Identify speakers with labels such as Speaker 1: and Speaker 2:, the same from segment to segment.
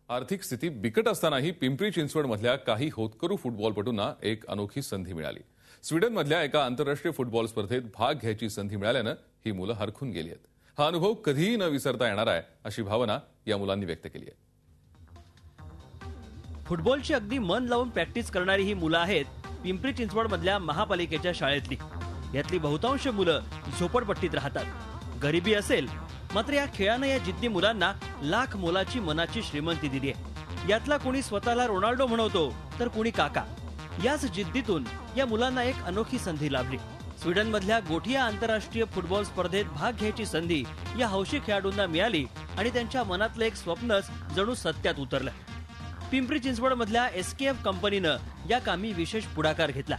Speaker 1: आर्थिक स्थिती बिकट असतानाही पिंपरी चिंचवडमधल्या काही होतकरू फुटबॉलपटूंना एक अनोखी संधी मिळाली। स्वीडनमधल्या एका आंतरराष्ट्रीय फुटबॉल स्पर्धेत भाग घ्यायची संधी मिळाल्यानं ही मुलं हरखून गेली आहेत। हा अनुभव कधीही न विसरता येणार आहे अशी भावना या मुलांनी व्यक्त केली आहे।
Speaker 2: फुटबॉलची अगदी मन लावून प्रॅक्टिस करणारी ही मुलं आहेत पिंपरी चिंचवडमधल्या महापालिकेच्या शाळेतली। यातली बहुतांश मुलं झोपडपट्टीत राहतात। गरिबी असेल मात्र या खेळानं या जिद्दी मुलांना लाख मोलाची मनाची श्रीमंती दिली आहे। यातला कोणी स्वतःला रोनाल्डो म्हणवतो तर कोणी काका। याच जिद्दीतून या मुलांना एक अनोखी संधी लाभली। स्वीडनमधल्या गोठिया आंतरराष्ट्रीय फुटबॉल स्पर्धेत भाग घ्यायची संधी या हौशी खेळाडूंना मिळाली आणि त्यांच्या मनातलं एक स्वप्नच जणू सत्यात उतरलं। पिंपरी चिंचवडमधल्या एसकेएफ कंपनीनं या कामी विशेष पुढाकार घेतला।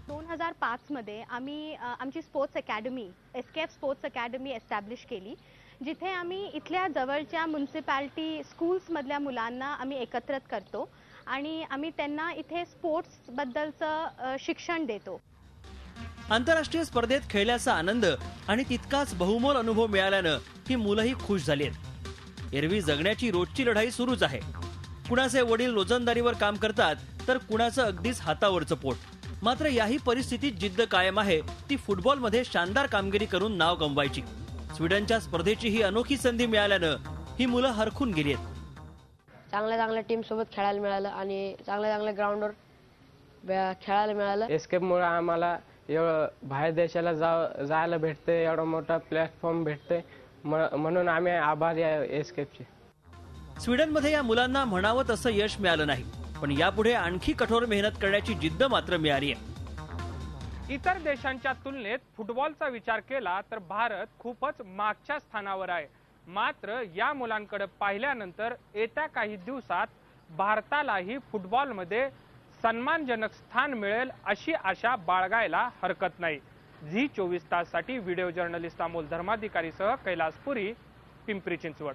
Speaker 3: 2005 मध्ये आम्ही आमची sports academy SKF sports academy establish केली, जिथे आम्ही इथल्या जवळच्या म्युनिसिपॅलिटी स्कूल्स मधल्या मुलांना आम्ही एकत्रित करतो आणि आम्ही त्यांना इथे स्पोर्ट्स बद्दलचं शिक्षण देतो।
Speaker 2: आंतरराष्ट्रीय स्पर्धेत खेळल्याचा आनंद आणि तितकाच बहुमोल अनुभव मिळाल्यानं ही मुलंही खुश झाली आहेत। एरवी जगण्याची रोजची लढाई सुरूच आहे। कुणाचे वडील रोजंदारीवर काम करतात तर कुणाचं अगदीच हातावरचं पोट। मात्र याही परिस्थितीत जिद्द कायम आहे ती फुटबॉलमध्ये शानदार कामगिरी करून नाव कमवायची। स्वीडनच्या स्पर्धेची ही अनोखी संधी मिळाल्यानं ही मुलं हरखून गेली आहेत।
Speaker 4: चांगल्या टीम सोबत खेळायला मिळालं आणि चांगल्या ग्राउंडवर खेळायला मिळालं।
Speaker 5: एस्केपमुळे आम्हाला बाहेर देशाला जायला भेटते, एवढा मोठा प्लॅटफॉर्म भेटते, म्हणून आम्ही आभारी आहे एस्केपचे।
Speaker 2: स्वीडनमध्ये या मुलांना म्हणावं तसं यश मिळालं नाही, पण यापुढे आणखी कठोर मेहनत करण्याची जिद्द मात्र मिळाली आहे।
Speaker 6: इतर देशांच्या तुलनेत फुटबॉलचा विचार केला तर भारत खूपच मागच्या स्थानावर आहे। मात्र या मुलांकडे पाहिल्यानंतर येत्या काही दिवसात भारतालाही फुटबॉलमध्ये सन्मानजनक स्थान मिळेल अशी आशा बाळगायला हरकत नाही। झी 24 ताससाठी व्हिडिओ जर्नलिस्ट अमोल धर्माधिकारीसह कैलास पुरी, पिंपरी चिंचवड।